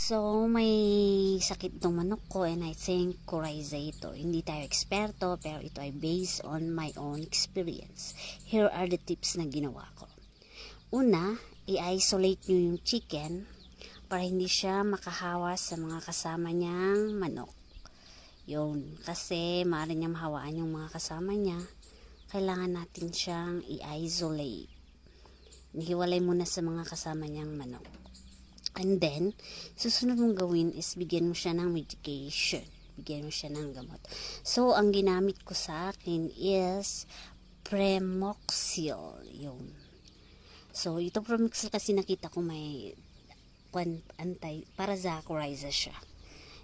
So, may sakit tong manok ko and I think coryza ito. Hindi tayo eksperto pero ito ay based on my own experience. Here are the tips na ginawa ko. Una, i-isolate nyo yung chicken para hindi siya makahawa sa mga kasama niyang manok. Yun, kasi maaari niyang mahawaan yung mga kasama niya. Kailangan natin siyang i-isolate. Hiwalay muna sa mga kasama niyang manok. And then, susunod mong gawin is bigyan mo siya ng medication. Bigyan mo siya ng gamot. So, ang ginamit ko sa akin is Premoxil. Yung. So, ito Premoxil kasi nakita ko may para sa coryza siya.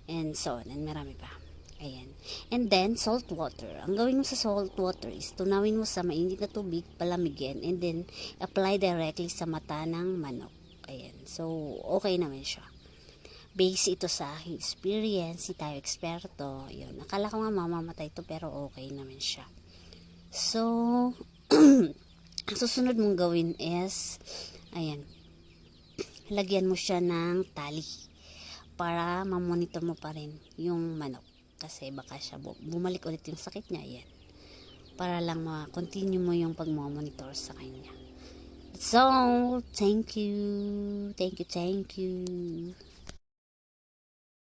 And so on. And marami pa. Ayan. And then, salt water. Ang gawin mo sa salt water is tunawin mo sa mainit na tubig, palamigin, and then apply directly sa mata ng manok. Ayan. So, okay naman siya. Base ito sa aking experience. Hindi tayo eksperto. Yun. Akala ko nga mamamatay ito pero okay naman siya. So, ang susunod mong gawin is, ayan, lagyan mo siya ng tali para mamonitor mo pa rin yung manok. Kasi baka siya bumalik ulit yung sakit niya. Ayan. Para lang ma-continue mo yung pag-monitor sa kanya. So, thank you. Thank you.